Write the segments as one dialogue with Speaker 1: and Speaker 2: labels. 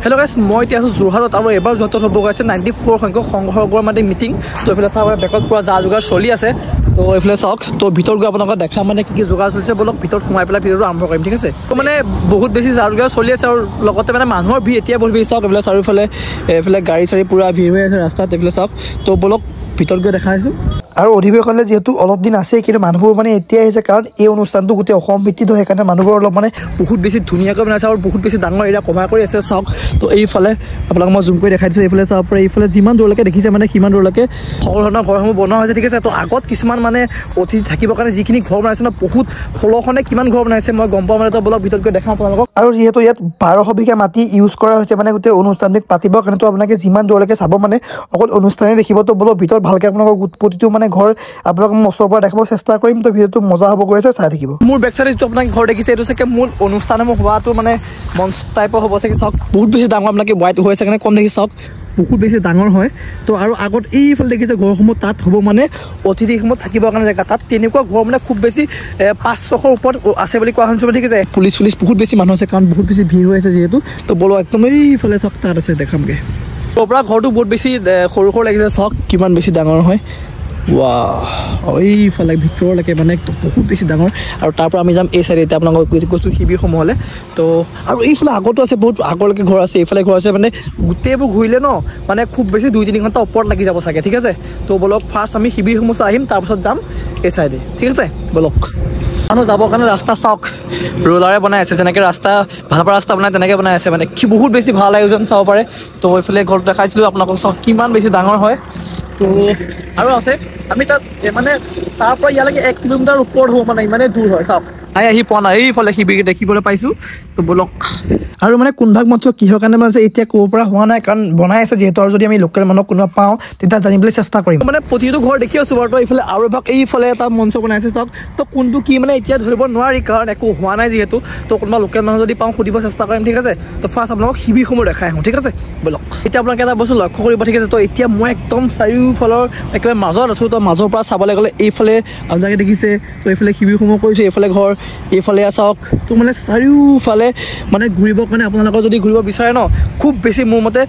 Speaker 1: Hello' গাইছ, মই এতিয়া আছোঁ যোৰহাটত আৰু এবাৰ যোৰহাটত হ'ব গৈছে 94 সংখ্যক সংঘৰ মানে মিটিং। তো এইফালে চাওক বেকত পুৰা যা যোগাৰ চলি আছে। তো এইফালে চাওক, তো ভিতৰত গৈ আপোনালোকক দেখা মানে কি যোগাৰ চলিছে। বলক ভিতৰত সোমাই পেলাই ভিডিঅ'টো আৰম্ভ কৰিম, ঠিক আছে। তো মানে বহুত বেছি যা যোগাৰ চলি আছে আৰু লগতে মানে মানুহৰ ভিৰ এতিয়া বহুত বেছি। চাওক এইফালে চাৰিওফালে এইফালে গাড়ী চাড়ী পুৰা ভিৰ হৈ আছে ৰাস্তাত। এইফালে চাওক, তো বলক ভিতৰত গৈ দেখাইছোঁ। আৰু অধিৱেশনলৈ যিহেতু অলপ দিন আছে, কিন্তু মানুহবোৰ মানে এতিয়া আহিছে কাৰণ এই অনুষ্ঠানটো গোটেই অসম ভিত্তিত হয়। সেইকাৰণে মানুহবোৰ অলপ মানে বহুত বেছি ধুনীয়াকৈ বনাইছে আৰু বহুত বেছি ডাঙৰ এৰিয়া কভাৰ কৰি আছে। চাওক, তো এইফালে আপোনালোক মই জুম কৰি দেখাই দিছোঁ। এইফালে চাওক, এইফালে যিমান দূৰলৈকে দেখিছে মানে সিমান দূৰলৈকে সকলো ধৰণৰ ঘৰসমূহ বনোৱা হৈছে, ঠিক আছে। তো আগত কিছুমান মানে অতিথি থাকিবৰ কাৰণে যিখিনি ঘৰ বনাইছে ন, বহুত 16খনে কিমান ঘৰ বনাইছে মই গম পাওঁ মানে। তো বলক ভিতৰত গৈ দেখাওঁ আপোনালোকক। আৰু যিহেতু ইয়াত 1200 বিঘা মাটি ইউজ কৰা হৈছে মানে গোটেই অনুষ্ঠানবিলাক পাতিবৰ কাৰণে, তো আপোনালোকে যিমান দূৰলৈকে চাব মানে অকল অনুষ্ঠানেই দেখিব। তো বলক ভিতৰত ভালকৈ আপোনালোকক প্ৰতিটো মানে ঘৰ আপোনালোকক মই ওচৰৰ পৰা দেখাব চেষ্টা কৰিম। তো ভিডিঅ'টো মজা হ'ব গৈ আছে, চাই থাকিব। মোৰ বেক চাইডে যিটো আপোনাক ঘৰ দেখিছে, এইটো চাগে মূল অনুষ্ঠানসমূহ হোৱাটো মানে মঞ্চ টাইপৰ হ'ব চাগে। চাওক বহুত বেছি ডাঙৰ আপোনালোকে হোৱাইট হৈ আছে কাৰণে কম দেখি। চাওক বহুত বেছি ডাঙৰ হয়। তো আৰু আগত এইফালে দেখিছে ঘৰসমূহ, তাত হ'ব মানে অতিথিসমূহ থাকিবৰ কাৰণে জেগা। তাত তেনেকুৱা ঘৰ মানে খুব বেছি 500ৰ ওপৰত আছে বুলি কোৱা শুনিছোঁ, ঠিক আছে। পুলিচ বহুত বেছি মানুহ আছে কাৰণ বহুত বেছি ভিৰ হৈ আছে যিহেতু। তো বলো একদম এইফালে চাওক, তাত আছে দেখামগৈ। তোৰ পৰা ঘৰটো বহুত বেছি সৰু সৰু লাগিছে। চাওক কিমান বেছি ডাঙৰ হয়। এইফালে ভিতৰলৈকে মানে বহুত বেছি ডাঙৰ। আৰু তাৰ পৰা আমি যাম এই চাইডে। এতিয়া আপোনালোকক কৈছোঁ শিবিৰসমূহলৈ। তো আৰু এইফালে আগতো আছে, বহুত আগলৈকে ঘৰ আছে। এইফালে ঘৰ আছে মানে গোটেইবোৰ ঘূৰিলে ন মানে খুব বেছি 2-3 ঘণ্টা ওপৰত লাগি যাব চাগে, ঠিক আছে। তো বলক ফাৰ্ষ্ট আমি শিবিৰসমূহ চাই আহিম, তাৰপিছত যাম এই চাইডে, ঠিক আছে। বলক মানুহ যাবৰ কাৰণে ৰাস্তা চাওক ৰোলাৰে বনাই আছে, যেনেকৈ ৰাস্তা ভাল পৰা ৰাস্তা বনাই তেনেকৈ বনাই আছে মানে বহুত বেছি ভাল আয়োজন চাব পাৰে। তো এইফালে ঘৰটো দেখাইছিলোঁ আপোনালোকক, চাওক কিমান বেছি ডাঙৰ হয়। তো আৰু আছে আমি তাত মানে তাৰ পৰা ইয়ালৈকে 1 কিলোমিটাৰ ওপৰত হ'ব মানে ইমানেই দূৰ হয়। চাওক আহি পোৱা নাই, এইফালে শিবিৰ দেখিবলৈ পাইছোঁ। তো বলক আৰু মানে কোনভাগ মঞ্চ কিহৰ কাৰণে বনাইছে এতিয়া ক'ব পৰা হোৱা নাই কাৰণ বনাই আছে যিহেতু। আৰু যদি আমি লোকেল মানুহক কোনোবা পাওঁ তেতিয়া জানিবলৈ চেষ্টা কৰিম। মানে প্ৰতিটো ঘৰ দেখি আছোঁ বাৰু। তো এইফালে আৰু এভাগ এইফালে এটা মঞ্চ বনাইছে। চাওক তো কোনটো কি মানে এতিয়া ধৰিব নোৱাৰি কাৰণ একো হোৱা নাই যিহেতু। তো কোনোবা লোকেল মানুহ যদি পাওঁ সুধিব চেষ্টা কৰিম, ঠিক আছে। তো ফাৰ্ষ্ট আপোনালোকক শিবিৰসমূহ দেখাই আহোঁ, ঠিক আছে। বলক এতিয়া আপোনালোকে এটা বস্তু লক্ষ্য কৰিব, ঠিক আছে। তো এতিয়া মই একদম চাৰিওফালৰ একেবাৰে মাজত আছোঁ। তো মাজৰ পৰা চাবলৈ গ'লে এইফালে আপোনালোকে দেখিছে। তো এইফালে শিবিৰসমূহ কৰিছোঁ, এইফালে ঘৰ, এইফালে চাওক। তো মানে চাৰিওফালে মানে ঘূৰিবৰ কাৰণে আপোনালোকৰ যদি ঘূৰিব বিচাৰে ন, খুব বেছি মোৰ মতে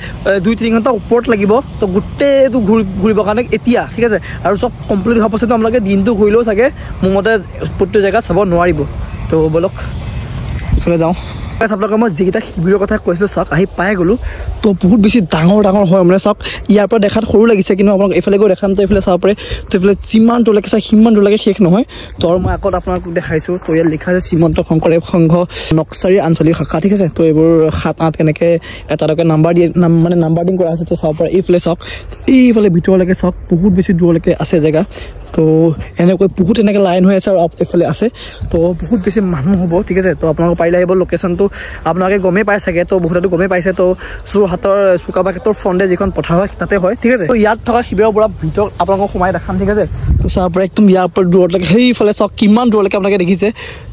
Speaker 1: 2-3 ঘণ্টা ওপৰত লাগিব। তো গোটেইটো ঘূৰিবৰ কাৰণে এতিয়া, ঠিক আছে। আৰু চব কমপ্লিট হোৱাৰ পাছতো আপোনালোকে দিনটো ঘূৰিলেও চাগে মোৰ মতে প্ৰত্যেক জেগা চাব নোৱাৰিব। তো বলক এইফালে যাওঁ। আপোনালোকে মই যিকেইটা শিবিৰৰ কথা কৈছিলোঁ চাওক আহি পাই গ'লোঁ। তো বহুত বেছি ডাঙৰ ডাঙৰ হয় মানে। চাওক ইয়াৰ পৰা দেখাত সৰু লাগিছে, কিন্তু আপোনালোক এইফালে গৈ দেখাম। তো এইফালে চাব পাৰে। তো এইফালে যিমান দূৰলৈকে চাই সিমান দূৰলৈকে শেষ নহয়। তো আৰু মই আগত আপোনালোকক দেখাইছোঁ। তো ইয়াত লিখা আছে শ্ৰীমন্ত শংকৰদেৱ সংঘ নক্সাৰী আঞ্চলিক শাখা, ঠিক আছে। তো এইবোৰ 7-8 এনেকৈ এটালৈকে নাম্বাৰ দিয়ে, মানে নাম্বাৰিং কৰা আছে। তো চাব পাৰে এইফালে চাওক, এইফালে ভিতৰলৈকে চাওক বহুত বেছি দূৰলৈকে আছে জেগা। তো এনেকৈ বহুত এনেকৈ লাইন হৈ আছে আৰু এইফালে আছে। তো বহুত বেছি মানুহ হ'ব, ঠিক আছে। তো আপোনালোকে পাৰিলে আহিব। লোকেশ্যনটো আপোনালোকে গমেই পাই চাগে। তো বহুতেতো গমেই পাইছে। তো যোৰহাটৰ চুকাফা ক্ষেত্ৰৰ ফ্ৰণ্টে যিখন পথাৰ হয় তাতে হয়, ঠিক আছে। তো ইয়াত থকা শিবিৰৰ পৰা ভিতৰত আপোনালোকক সোমাই দেখাম, ঠিক আছে। তো চাব পাৰে একদম ইয়াৰ পৰা দূৰলৈকে সেইফালে চাওক কিমান দূৰলৈকে আপোনালোকে দেখিছে।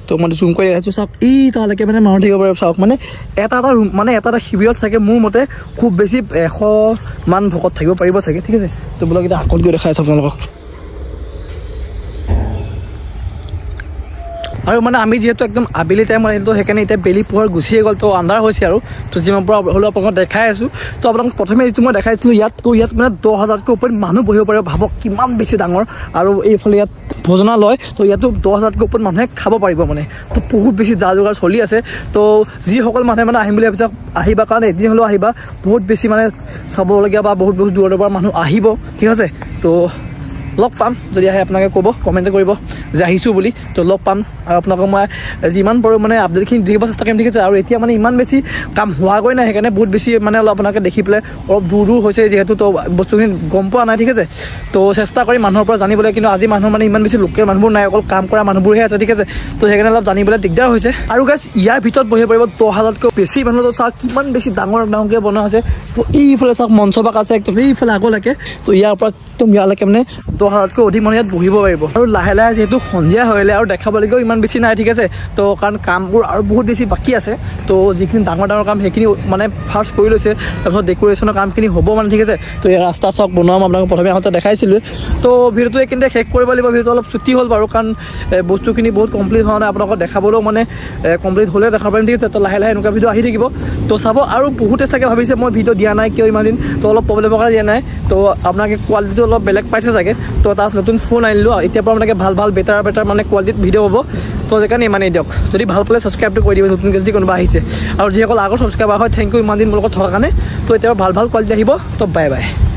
Speaker 1: তো মই জুম কৰি দেখাইছোঁ। চাওক এই তালৈকে মানে মানুহ থাকিব পাৰে। চাওক মানে এটা ৰুম মানে এটা শিবিৰত চাগে মোৰ মতে খুব বেছি 100 মান ভকত থাকিব পাৰিব চাগে, ঠিক আছে। তো বোলক এতিয়া আগত গৈ দেখাই আছোঁ আপোনালোকক। আৰু মানে আমি যিহেতু একদম আবেলি টাইমত আহিলোঁ, সেইকাৰণে এতিয়া বেলি পোহৰ গুচিয়ে গ'ল। তো আন্ধাৰ হৈছে আৰু। তো যিমান পৰা হ'লেও আপোনালোকক দেখাই আছোঁ। তো আপোনালোক প্ৰথমে যিটো মই দেখাইছিলোঁ ইয়াত, তো ইয়াত মানে 10,000তকৈ ওপৰত মানুহ বহিব পাৰিব। ভাবক কিমান বেছি ডাঙৰ। আৰু এইফালে ইয়াত ভোজনালয়। তো ইয়াতো 10,000তকৈ ওপৰত মানুহে খাব পাৰিব মানে। তো বহুত বেছি যা যোগাৰ চলি আছে। তো যিসকল মানুহে মানে আহিম বুলি ভাবিছে আহিবা, কাৰণ এদিন হ'লেও আহিবা। বহুত বেছি মানে চাবলগীয়া বা বহুত বহুত দূৰৰ পৰা মানুহ আহিব, ঠিক আছে। তো লগ পাম যদি আহে আপোনালোকে ক'ব, কমেণ্ট কৰিব যে আহিছোঁ বুলি। তো লগ পাম আৰু আপোনালোকক মই যিমান পাৰোঁ মানে আপডেটখিনি দিব চেষ্টা কৰিম, ঠিক আছে। আৰু এতিয়া মানে ইমান বেছি কাম হোৱাগৈ নাই, সেইকাৰণে বহুত বেছি মানে অলপ আপোনালোকে দেখি পেলাই অলপ দূৰ হৈছে যিহেতু। তো বস্তুখিনি গম পোৱা নাই, ঠিক আছে। তো চেষ্টা কৰিম মানুহৰ পৰা জানিবলৈ, কিন্তু আজি মানুহ মানে ইমান বেছি লোকেল মানুহবোৰ নাই, অকল কাম কৰা মানুহবোৰহে আছে, ঠিক আছে। তো সেইকাৰণে অলপ জানিবলৈ দিগদাৰ হৈছে। আৰু গাইছ ইয়াৰ ভিতৰত বহিব পাৰিব 10,000তকৈ বেছি মানুহ। তো চাওক কিমান বেছি ডাঙৰ ডাঙৰকৈ বনোৱা হৈছে। তো এইফালে চাওক মঞ্চ ভাগ আছে একদম এইফালে আগলৈকে। তো ইয়াৰ পৰা একদম ইয়ালৈকে মানে হাজাৰতকৈ অধিক মানুহ ইয়াত বহিব পাৰিব আৰু লাহে লাহে যিহেতু সন্ধিয়া হ'লে আৰু দেখাবলগীয়াও ইমান বেছি নাই ঠিক আছে তো কাৰণ কামবোৰ আৰু বহুত বেছি বাকী আছে তো যিখিনি ডাঙৰ ডাঙৰ কাম সেইখিনি মানে ফাৰ্ষ্ট কৰি লৈছে তাৰপিছত ডেক'ৰেশ্যনৰ কামখিনি হ'ব মানে ঠিক আছে তো এই ৰাস্তা চক বনোৱা আপোনালোকক প্ৰথমে আহোঁতে দেখাইছিলোঁ তো ভিডিঅ'টো এইখিনিতে শেষ কৰিব লাগিব ভিডিঅ'টো অলপ ছুটি হ'ল বাৰু কাৰণ বস্তুখিনি বহুত কমপ্লিট হোৱা নাই আপোনালোকক দেখাবলৈও মানে কমপ্লিট হ'লে দেখাব পাৰিম ঠিক আছে তো লাহে লাহে এনেকুৱা ভিডিঅ' আহি থাকিব তো চাব আৰু বহুতে চাগে ভাবিছে মই ভিডিঅ' দিয়া নাই কিয় ইমান দিন তো অলপ প্ৰব্লেমৰ কাৰণে দিয়া নাই তো আপোনালোকে কোৱালিটিটো অলপ বেলেগ পাইছে চাগে তো তাত নতুন ফোন আনিলোঁ এতিয়াৰ পৰা আপোনালোকে ভাল ভাল বেটাৰ মানে কোৱালিটিত ভিডিঅ' হ'ব তো সেইকাৰণে ইমানেই দিয়ক যদি ভাল পালে ছাবস্ক্ৰাইবটো কৰি দিব নতুনকৈ যদি কোনোবা আহিছে আৰু যিসকল আগৰ ছাবস্ক্ৰাইবাৰ হয় থেংক ইউ ইমান দিন মোৰ লগত থকাৰ কাৰণে তো এতিয়া ভাল ভাল কোৱালিটি আহিব তো বাই বাই